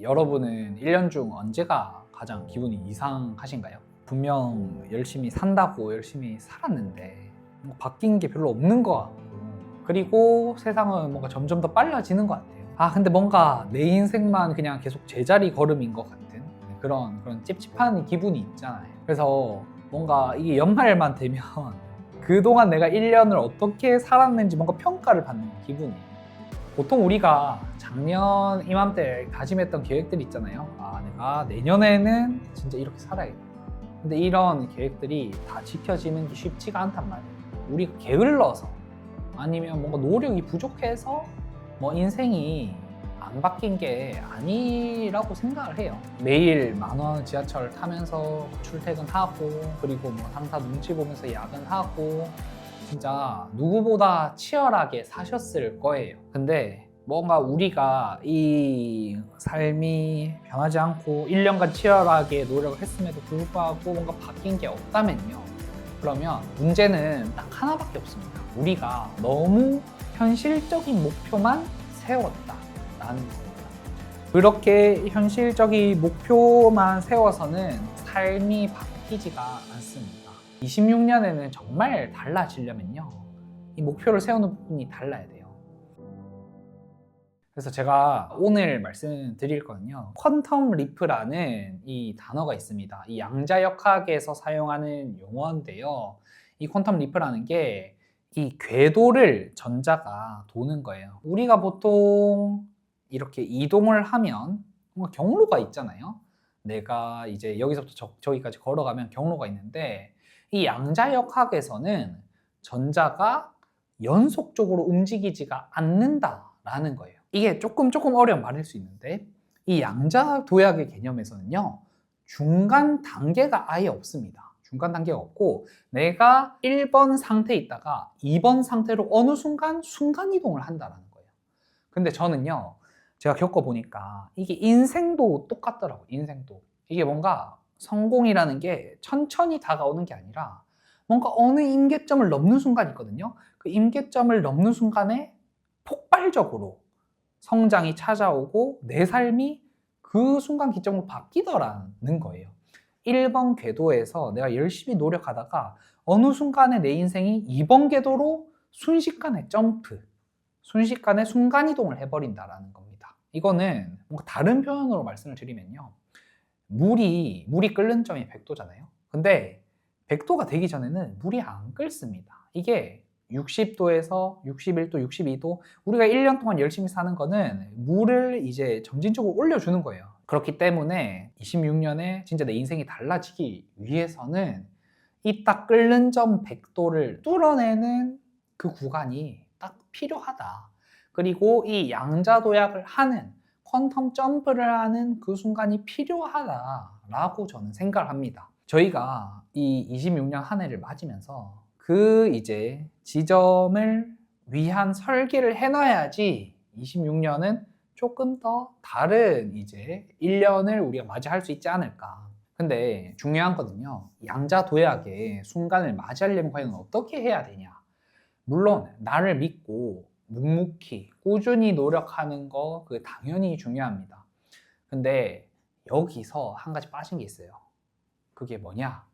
여러분은 1년 중 언제가 가장 기분이 이상하신가요? 분명 열심히 산다고 열심히 살았는데 뭔가 바뀐 게 별로 없는 것 같고, 그리고 세상은 뭔가 점점 더 빨라지는 것 같아요. 근데 뭔가 내 인생만 그냥 계속 제자리 걸음인 것 같은 그런 찝찝한 기분이 있잖아요. 그래서 뭔가 이게 연말만 되면 그동안 내가 1년을 어떻게 살았는지 뭔가 평가를 받는 기분이에요. 보통 우리가 작년 이맘때 다짐했던 계획들이 있잖아요. 내가 내년에는 진짜 이렇게 살아야겠다. 근데 이런 계획들이 다 지켜지는 게 쉽지가 않단 말이에요. 우리가 게을러서, 아니면 뭔가 노력이 부족해서 뭐 인생이 안 바뀐 게 아니라고 생각을 해요. 매일 10,000원 지하철 타면서 출퇴근하고, 그리고 뭐 상사 눈치 보면서 야근하고, 진짜 누구보다 치열하게 사셨을 거예요. 근데 뭔가 우리가 이 삶이 변하지 않고 1년간 치열하게 노력을 했음에도 불구하고 뭔가 바뀐 게 없다면요, 그러면 문제는 딱 하나밖에 없습니다. 우리가 너무 현실적인 목표만 세웠다라는 겁니다. 그렇게 현실적인 목표만 세워서는 삶이 바뀌지가 않습니다. 26년에는 정말 달라지려면요, 이 목표를 세우는 부분이 달라야 돼요. 그래서 제가 오늘 말씀드릴 거는요, 퀀텀 리프라는 이 단어가 있습니다. 이 양자역학에서 사용하는 용어인데요, 이 퀀텀 리프라는 게 이 궤도를 전자가 도는 거예요. 우리가 보통 이렇게 이동을 하면 뭔가 경로가 있잖아요. 내가 이제 여기서부터 저기까지 걸어가면 경로가 있는데, 이 양자역학에서는 전자가 연속적으로 움직이지가 않는다라는 거예요. 이게 조금 어려운 말일 수 있는데, 이 양자도약의 개념에서는요, 중간 단계가 아예 없습니다. 중간 단계가 없고, 내가 1번 상태에 있다가 2번 상태로 어느 순간 이동을 한다는 거예요. 근데 저는요, 제가 겪어보니까 이게 인생도 똑같더라고요. 인생도. 이게 뭔가 성공이라는 게 천천히 다가오는 게 아니라 뭔가 어느 임계점을 넘는 순간이 있거든요. 그 임계점을 넘는 순간에 폭발적으로 성장이 찾아오고 내 삶이 그 순간 기점으로 바뀌더라는 거예요. 1번 궤도에서 내가 열심히 노력하다가 어느 순간에 내 인생이 2번 궤도로 순식간에 점프, 순식간에 순간이동을 해버린다라는 겁니다. 이거는 뭔가 다른 표현으로 말씀을 드리면요, 물이 끓는 점이 100도잖아요. 근데 100도가 되기 전에는 물이 안 끓습니다. 이게 60도에서 61도, 62도, 우리가 1년 동안 열심히 사는 거는 물을 이제 점진적으로 올려주는 거예요. 그렇기 때문에 26년에 진짜 내 인생이 달라지기 위해서는 이 딱 끓는 점 100도를 뚫어내는 그 구간이 딱 필요하다. 그리고 이 양자도약을 하는, 퀀텀 점프를 하는 그 순간이 필요하다라고 저는 생각을 합니다. 저희가 이 26년 한 해를 맞으면서 그 이제 지점을 위한 설계를 해놔야지 26년은 조금 더 다른 이제 1년을 우리가 맞이할 수 있지 않을까. 근데 중요한 거는요, 양자도약의 순간을 맞이하려면 과연 어떻게 해야 되냐. 물론 나를 믿고 묵묵히 꾸준히 노력하는 거, 그게 당연히 중요합니다. 근데 여기서 한 가지 빠진 게 있어요. 그게 뭐냐?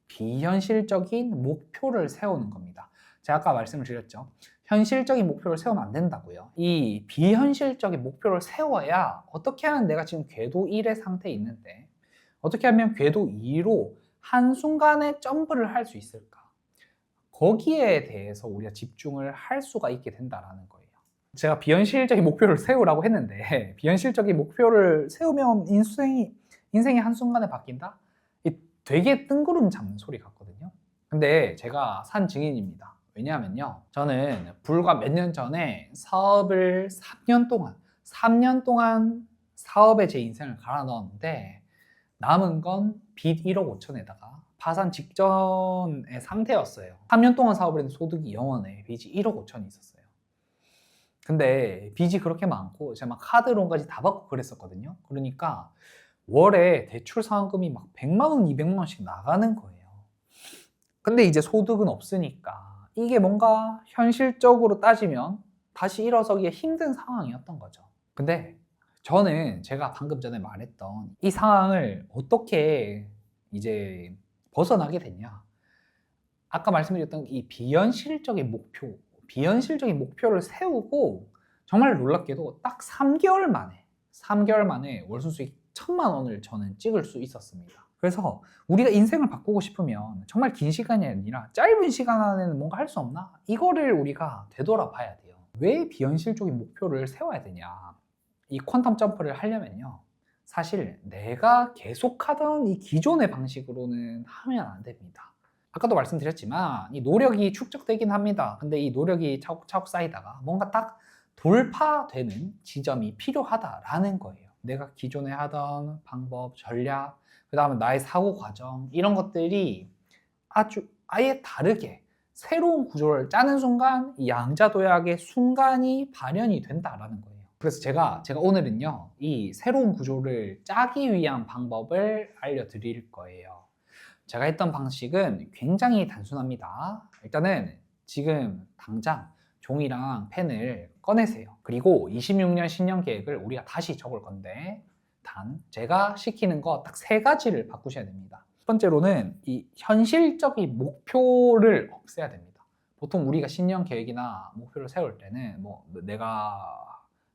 비현실적인 목표를 세우는 겁니다. 제가 아까 말씀을 드렸죠. 현실적인 목표를 세우면 안 된다고요. 이 비현실적인 목표를 세워야, 어떻게 하면 내가 지금 궤도 1의 상태에 있는데 어떻게 하면 궤도 2로 한순간에 점프를 할 수 있을까? 거기에 대해서 우리가 집중을 할 수가 있게 된다는 거예요. 제가 비현실적인 목표를 세우라고 했는데, 비현실적인 목표를 세우면 인생이 한순간에 바뀐다? 되게 뜬구름 잡는 소리 같거든요. 근데 제가 산 증인입니다. 왜냐하면요, 저는 불과 몇 년 전에 사업을 3년 동안 사업에 제 인생을 갈아 넣었는데, 남은 건 빚 1억 5천에다가 파산 직전의 상태였어요. 3년 동안 사업을 했는데 소득이 0원에 빚이 1억 5천이 있었어요. 근데 빚이 그렇게 많고 제가 막 카드론까지 다 받고 그랬었거든요. 그러니까 월에 대출 상환금이 막 100만 원, 200만 원씩 나가는 거예요. 근데 이제 소득은 없으니까 이게 뭔가 현실적으로 따지면 다시 일어서기가 힘든 상황이었던 거죠. 근데 저는 제가 방금 전에 말했던 이 상황을 어떻게 이제 벗어나게 됐냐. 아까 말씀드렸던 이 비현실적인 목표를 세우고 정말 놀랍게도 딱 3개월 만에 월수 수익 1,000만 원을 저는 찍을 수 있었습니다. 그래서 우리가 인생을 바꾸고 싶으면 정말 긴 시간이 아니라 짧은 시간 안에는 뭔가 할 수 없나? 이거를 우리가 되돌아봐야 돼요. 왜 비현실적인 목표를 세워야 되냐? 이 퀀텀 점프를 하려면요. 사실 내가 계속하던 이 기존의 방식으로는 하면 안 됩니다. 아까도 말씀드렸지만 이 노력이 축적되긴 합니다. 근데 이 노력이 차곡차곡 쌓이다가 뭔가 딱 돌파되는 지점이 필요하다라는 거예요. 내가 기존에 하던 방법, 전략, 그 다음에 나의 사고 과정 이런 것들이 아예 다르게 새로운 구조를 짜는 순간 이 양자도약의 순간이 발현이 된다라는 거예요. 그래서 제가 오늘은요 이 새로운 구조를 짜기 위한 방법을 알려드릴 거예요. 제가 했던 방식은 굉장히 단순합니다. 일단은 지금 당장 종이랑 펜을 꺼내세요. 그리고 26년 신년 계획을 우리가 다시 적을 건데 단 제가 시키는 거 딱 3가지를 바꾸셔야 됩니다. 첫 번째로는 이 현실적인 목표를 없애야 됩니다. 보통 우리가 신년 계획이나 목표를 세울 때는 뭐 내가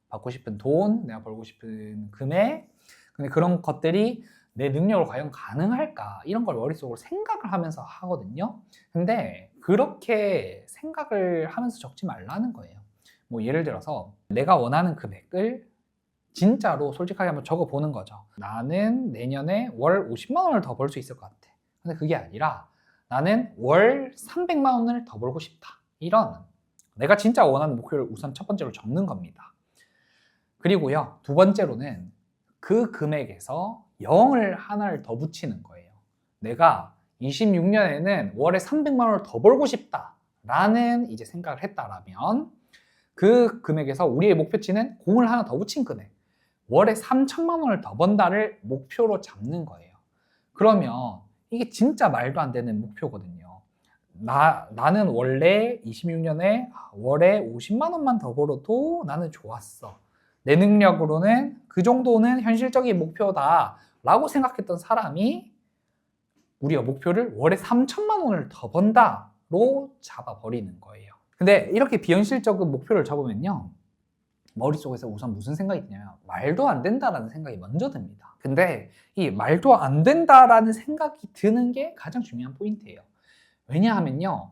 받고 싶은 돈, 내가 벌고 싶은 금액, 근데 그런 것들이 내 능력으로 과연 가능할까 이런 걸 머릿속으로 생각을 하면서 하거든요. 근데 그렇게 생각을 하면서 적지 말라는 거예요. 뭐 예를 들어서 내가 원하는 금액을 진짜로 솔직하게 한번 적어보는 거죠. 나는 내년에 월 50만 원을 더 벌 수 있을 것 같아. 근데 그게 아니라 나는 월 300만 원을 더 벌고 싶다. 이런 내가 진짜 원하는 목표를 우선 첫 번째로 적는 겁니다. 그리고요, 두 번째로는 그 금액에서 0을 하나를 더 붙이는 거예요. 내가 26년에는 월에 300만 원을 더 벌고 싶다 라는 이제 생각을 했다라면 그 금액에서 우리의 목표치는 0을 하나 더 붙인 금액, 월에 3천만 원을 더 번다를 목표로 잡는 거예요. 그러면 이게 진짜 말도 안 되는 목표거든요. 나는 원래 26년에 월에 50만 원만 더 벌어도 나는 좋았어. 내 능력으로는 그 정도는 현실적인 목표다 라고 생각했던 사람이 우리가 목표를 월에 3천만 원을 더 번다로 잡아버리는 거예요. 근데 이렇게 비현실적인 목표를 잡으면요, 머릿속에서 우선 무슨 생각이 드냐면 말도 안 된다라는 생각이 먼저 듭니다. 근데 이 말도 안 된다라는 생각이 드는 게 가장 중요한 포인트예요. 왜냐하면요,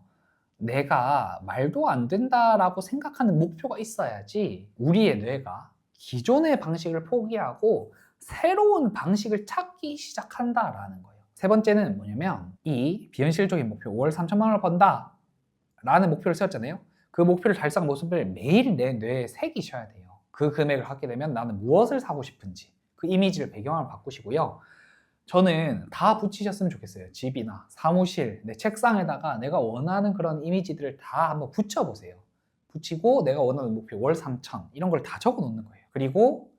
내가 말도 안 된다라고 생각하는 목표가 있어야지 우리의 뇌가 기존의 방식을 포기하고 새로운 방식을 찾기 시작한다라는 거예요. 세 번째는 뭐냐면 이 비현실적인 목표, 월 3천만 원을 번다 라는 목표를 세웠잖아요. 그 목표를 달성한 모습을 매일 내 뇌에 새기셔야 돼요. 그 금액을 하게 되면 나는 무엇을 사고 싶은지 그 이미지를 배경으로 바꾸시고요. 저는 다 붙이셨으면 좋겠어요. 집이나 사무실, 내 책상에다가 내가 원하는 그런 이미지들을 다 한번 붙여보세요. 붙이고 내가 원하는 목표 월 3천 이런 걸 다 적어 놓는 거예요. 그리고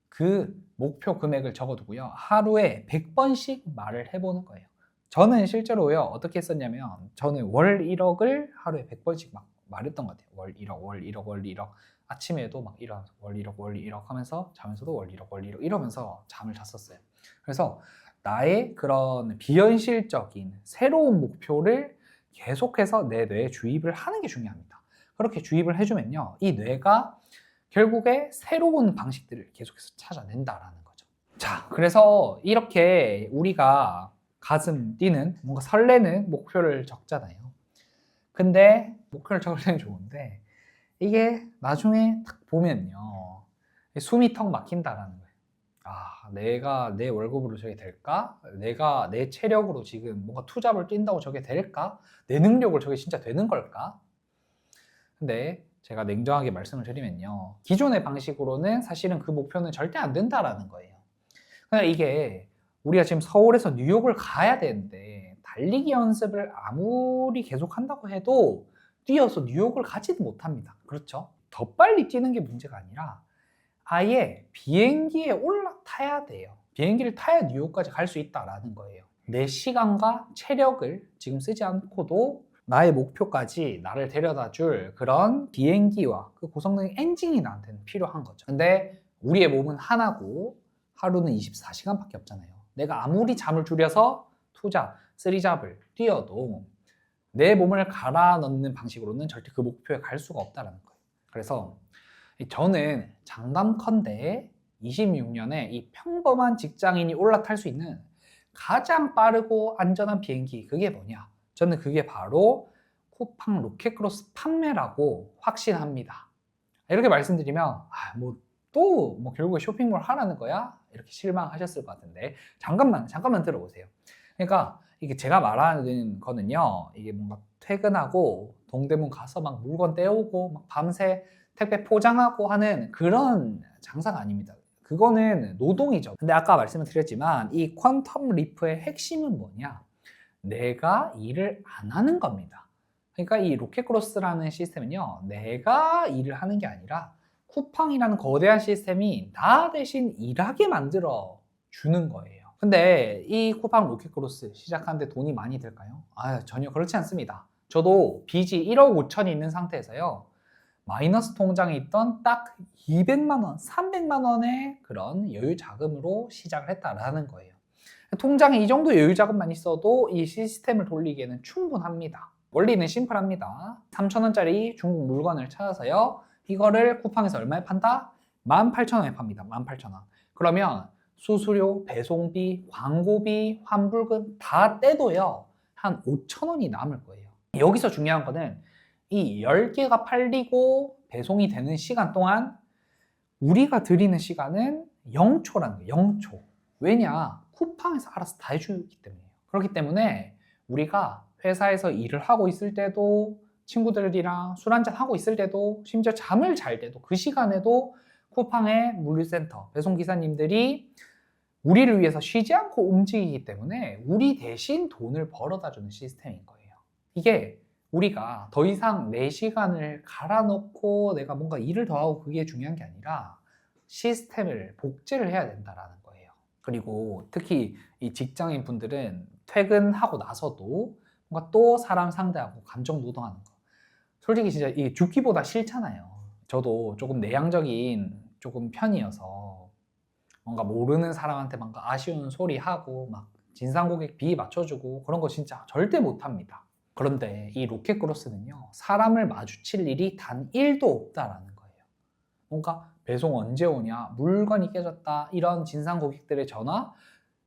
그 목표 금액을 적어두고요. 하루에 100번씩 말을 해보는 거예요. 저는 실제로요, 어떻게 했었냐면 저는 월 1억을 하루에 100번씩 막 말했던 것 같아요. 월 1억, 월 1억, 월 1억. 아침에도 막 일어나서 월 1억, 월 1억 하면서 자면서도 월 1억, 월 1억 이러면서 잠을 잤었어요. 그래서 나의 그런 비현실적인 새로운 목표를 계속해서 내 뇌에 주입을 하는 게 중요합니다. 그렇게 주입을 해주면요, 이 뇌가 결국에 새로운 방식들을 계속해서 찾아낸다라는 거죠. 자, 그래서 이렇게 우리가 가슴 뛰는, 뭔가 설레는 목표를 적잖아요. 근데 목표를 적을 때는 좋은데 이게 나중에 딱 보면요, 숨이 턱 막힌다라는 거예요. 아, 내가 내 월급으로 저게 될까? 내가 내 체력으로 지금 뭔가 투잡을 뛴다고 저게 될까? 내 능력으로 저게 진짜 되는 걸까? 근데 제가 냉정하게 말씀을 드리면요, 기존의 방식으로는 사실은 그 목표는 절대 안 된다라는 거예요. 그러니까 이게 우리가 지금 서울에서 뉴욕을 가야 되는데 달리기 연습을 아무리 계속 한다고 해도 뛰어서 뉴욕을 가지도 못합니다. 그렇죠? 더 빨리 뛰는 게 문제가 아니라 아예 비행기에 올라타야 돼요. 비행기를 타야 뉴욕까지 갈 수 있다라는 거예요. 내 시간과 체력을 지금 쓰지 않고도 나의 목표까지 나를 데려다 줄 그런 비행기와 그 고성능의 엔진이 나한테는 필요한 거죠. 근데 우리의 몸은 하나고 하루는 24시간밖에 없잖아요. 내가 아무리 잠을 줄여서 투잡, 쓰리잡을 뛰어도 내 몸을 갈아 넣는 방식으로는 절대 그 목표에 갈 수가 없다는 거예요. 그래서 저는 장담컨대 26년에 이 평범한 직장인이 올라탈 수 있는 가장 빠르고 안전한 비행기, 그게 뭐냐? 저는 그게 바로 쿠팡 로켓크로스 판매라고 확신합니다. 이렇게 말씀드리면 또 결국에 쇼핑몰 하라는 거야? 이렇게 실망하셨을 것 같은데 잠깐만 들어보세요. 그러니까 이게 제가 말하는 거는요, 이게 뭔가 퇴근하고 동대문 가서 막 물건 떼오고 막 밤새 택배 포장하고 하는 그런 장사가 아닙니다. 그거는 노동이죠. 근데 아까 말씀을 드렸지만 이 퀀텀 리프의 핵심은 뭐냐? 내가 일을 안 하는 겁니다. 그러니까 이 로켓크로스라는 시스템은요, 내가 일을 하는 게 아니라 쿠팡이라는 거대한 시스템이 나 대신 일하게 만들어 주는 거예요. 근데 이 쿠팡 로켓크로스 시작하는데 돈이 많이 들까요? 전혀 그렇지 않습니다. 저도 빚이 1억 5천이 있는 상태에서요, 마이너스 통장에 있던 딱 200만 원, 300만 원의 그런 여유 자금으로 시작을 했다라는 거예요. 통장에 이 정도 여유 자금만 있어도 이 시스템을 돌리기에는 충분합니다. 원리는 심플합니다. 3,000원짜리 중국 물건을 찾아서요, 이거를 쿠팡에서 얼마에 판다? 18,000원에 팝니다. 18,000원. 그러면 수수료, 배송비, 광고비, 환불금 다 떼도요, 한 5,000원이 남을 거예요. 여기서 중요한 거는 이 10개가 팔리고 배송이 되는 시간 동안 우리가 드리는 시간은 0초라는 거예요. 0초. 왜냐? 쿠팡에서 알아서 다 해주기 때문이에요. 그렇기 때문에 우리가 회사에서 일을 하고 있을 때도, 친구들이랑 술 한잔 하고 있을 때도, 심지어 잠을 잘 때도, 그 시간에도 쿠팡의 물류센터, 배송기사님들이 우리를 위해서 쉬지 않고 움직이기 때문에 우리 대신 돈을 벌어다 주는 시스템인 거예요. 이게 우리가 더 이상 내 시간을 갈아넣고 내가 뭔가 일을 더 하고 그게 중요한 게 아니라 시스템을 복제를 해야 된다라는 거예요. 그리고 특히 이 직장인 분들은 퇴근하고 나서도 뭔가 또 사람 상대하고 감정 노동하는 거, 솔직히 진짜 이게 죽기보다 싫잖아요. 저도 조금 내향적인 조금 편이어서 뭔가 모르는 사람한테 뭔가 아쉬운 소리 하고 막 진상 고객 비위 맞춰주고 그런 거 진짜 절대 못합니다. 그런데 이 로켓크로스는요, 사람을 마주칠 일이 단 1도 없다라는 거예요. 뭔가 배송 언제 오냐, 물건이 깨졌다, 이런 진상 고객들의 전화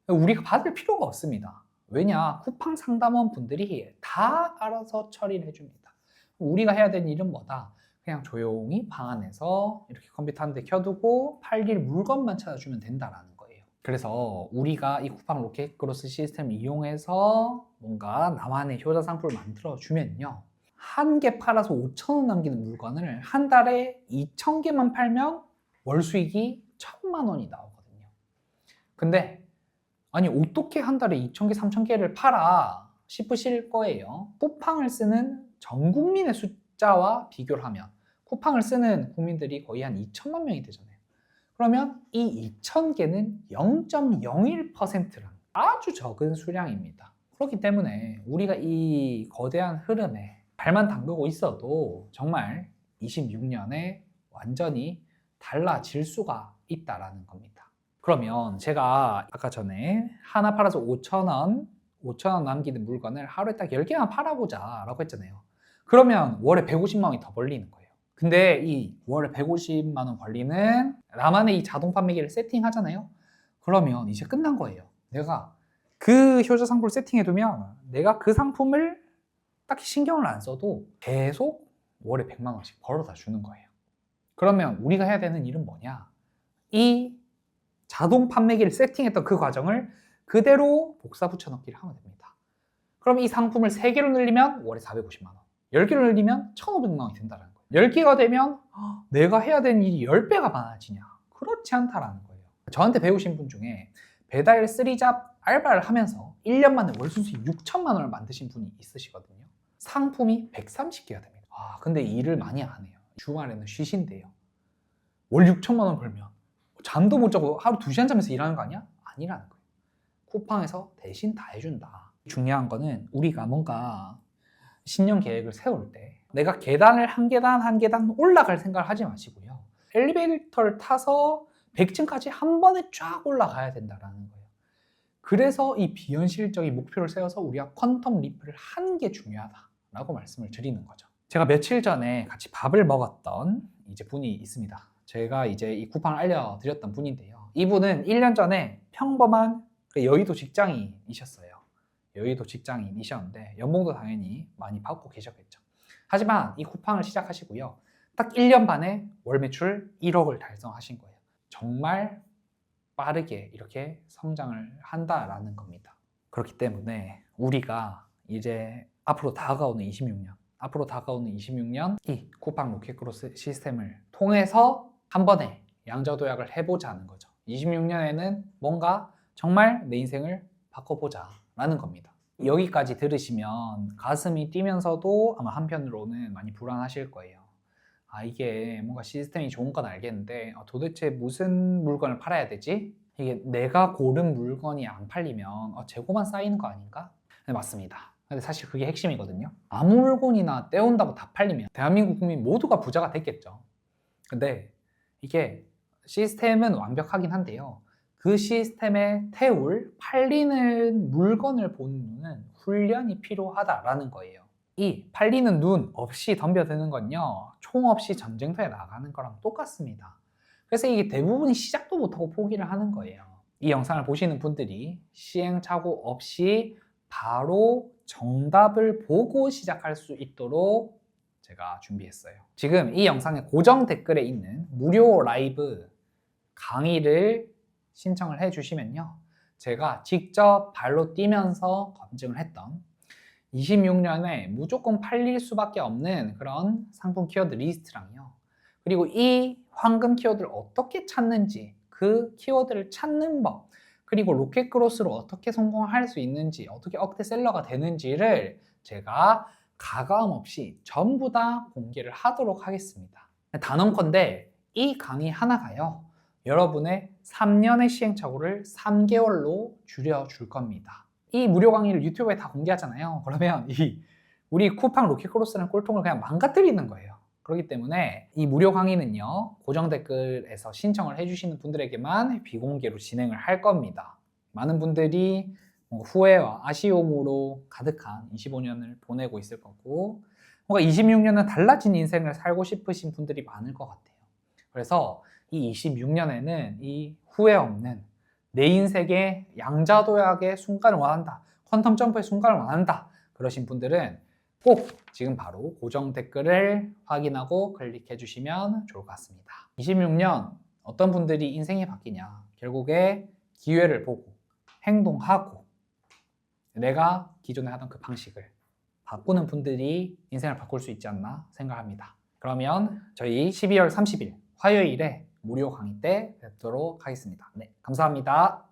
우리가 받을 필요가 없습니다. 왜냐? 쿠팡 상담원 분들이 다 알아서 처리를 해줍니다. 우리가 해야 되는 일은 뭐다? 그냥 조용히 방 안에서 이렇게 컴퓨터 한 대 켜두고 팔릴 물건만 찾아주면 된다라는 거예요. 그래서 우리가 이 쿠팡 로켓크로스 시스템을 이용해서 뭔가 나만의 효자 상품을 만들어주면요, 한 개 팔아서 5,000원 남기는 물건을 한 달에 2,000개만 팔면 월 수익이 1,000만 원이 나오거든요. 근데 아니 어떻게 한 달에 2,000개, 3,000개를 팔아 싶으실 거예요. 쿠팡을 쓰는 전 국민의 숫자와 비교를 하면 쿠팡을 쓰는 국민들이 거의 한 2천만 명이 되잖아요. 그러면 이 2,000개는 0.01%란 아주 적은 수량입니다. 그렇기 때문에 우리가 이 거대한 흐름에 발만 담그고 있어도 정말 26년에 완전히 달라질 수가 있다라는 겁니다. 그러면 제가 아까 전에 하나 팔아서 5,000원 남기는 물건을 하루에 딱 10개만 팔아보자 라고 했잖아요. 그러면 월에 150만 원이 더 벌리는 거예요. 근데 이 월에 150만 원 벌리는 나만의 이 자동 판매기를 세팅하잖아요. 그러면 이제 끝난 거예요. 내가 그 효자 상품을 세팅해두면 내가 그 상품을 딱히 신경을 안 써도 계속 월에 100만 원씩 벌어다 주는 거예요. 그러면 우리가 해야 되는 일은 뭐냐? 이 자동 판매기를 세팅했던 그 과정을 그대로 복사 붙여넣기를 하면 됩니다. 그럼 이 상품을 3개로 늘리면 월에 450만 원, 10개로 늘리면 1,500만 원이 된다는 거예요. 10개가 되면 내가 해야 되는 일이 10배가 많아지냐? 그렇지 않다라는 거예요. 저한테 배우신 분 중에 배달 3잡 알바를 하면서 1년 만에 월 순수익 6천만 원을 만드신 분이 있으시거든요. 상품이 130개가 됩니다. 근데 일을 많이 안 해요. 주말에는 쉬신대요. 월 6천만 원 벌면 잠도 못 자고 하루 2시간 자면서 일하는 거 아니야? 아니라는 거예요. 쿠팡에서 대신 다 해준다. 중요한 거는 우리가 뭔가 신년 계획을 세울 때 내가 계단을 한 계단 한 계단 올라갈 생각을 하지 마시고요. 엘리베이터를 타서 100층까지 한 번에 쫙 올라가야 된다라는 거예요. 그래서 이 비현실적인 목표를 세워서 우리가 퀀텀 리프를 하는 게 중요하다라고 말씀을 드리는 거죠. 제가 며칠 전에 같이 밥을 먹었던 이제 분이 있습니다. 제가 이제 이 쿠팡을 알려드렸던 분인데요. 이분은 1년 전에 평범한 여의도 직장인이셨어요. 여의도 직장인이셨는데 연봉도 당연히 많이 받고 계셨겠죠. 하지만 이 쿠팡을 시작하시고요. 딱 1년 반에 월 매출 1억을 달성하신 거예요. 정말 빠르게 이렇게 성장을 한다라는 겁니다. 그렇기 때문에 우리가 이제 앞으로 다가오는 26년 이 쿠팡 로켓크로스 시스템을 통해서 한 번에 양자도약을 해보자는 거죠. 26년에는 뭔가 정말 내 인생을 바꿔보자 라는 겁니다. 여기까지 들으시면 가슴이 뛰면서도 아마 한편으로는 많이 불안하실 거예요. 이게 뭔가 시스템이 좋은 건 알겠는데 도대체 무슨 물건을 팔아야 되지? 이게 내가 고른 물건이 안 팔리면 재고만 쌓이는 거 아닌가? 네, 맞습니다. 근데 사실 그게 핵심이거든요. 아무 물건이나 떼온다고 다 팔리면 대한민국 국민 모두가 부자가 됐겠죠. 근데 이게 시스템은 완벽하긴 한데요. 그 시스템에 태울 팔리는 물건을 보는 눈은 훈련이 필요하다라는 거예요. 이 팔리는 눈 없이 덤벼드는 건요, 총 없이 전쟁터에 나가는 거랑 똑같습니다. 그래서 이게 대부분이 시작도 못하고 포기를 하는 거예요. 이 영상을 보시는 분들이 시행착오 없이 바로 정답을 보고 시작할 수 있도록 제가 준비했어요. 지금 이 영상의 고정 댓글에 있는 무료 라이브 강의를 신청을 해주시면요, 제가 직접 발로 뛰면서 검증을 했던 26년에 무조건 팔릴 수밖에 없는 그런 상품 키워드 리스트랑요, 그리고 이 황금 키워드를 어떻게 찾는지, 그 키워드를 찾는 법, 그리고 로켓크로스로 어떻게 성공할 수 있는지, 어떻게 억대셀러가 되는지를 제가 가감 없이 전부 다 공개를 하도록 하겠습니다. 단언컨대 이 강의 하나가요, 여러분의 3년의 시행착오를 3개월로 줄여줄 겁니다. 이 무료 강의를 유튜브에 다 공개하잖아요. 그러면 우리 쿠팡 로켓크로스라는 꼴통을 그냥 망가뜨리는 거예요. 그렇기 때문에 이 무료 강의는요, 고정 댓글에서 신청을 해주시는 분들에게만 비공개로 진행을 할 겁니다. 많은 분들이 후회와 아쉬움으로 가득한 25년을 보내고 있을 거고, 뭔가 26년은 달라진 인생을 살고 싶으신 분들이 많을 것 같아요. 그래서 이 26년에는 이 후회 없는 내 인생의 양자도약의 순간을 원한다, 퀀텀 점프의 순간을 원한다, 그러신 분들은 꼭 지금 바로 고정 댓글을 확인하고 클릭해 주시면 좋을 것 같습니다. 26년 어떤 분들이 인생이 바뀌냐, 결국에 기회를 보고 행동하고 내가 기존에 하던 그 방식을 바꾸는 분들이 인생을 바꿀 수 있지 않나 생각합니다. 그러면 저희 12월 30일 화요일에 무료 강의 때 뵙도록 하겠습니다. 네, 감사합니다.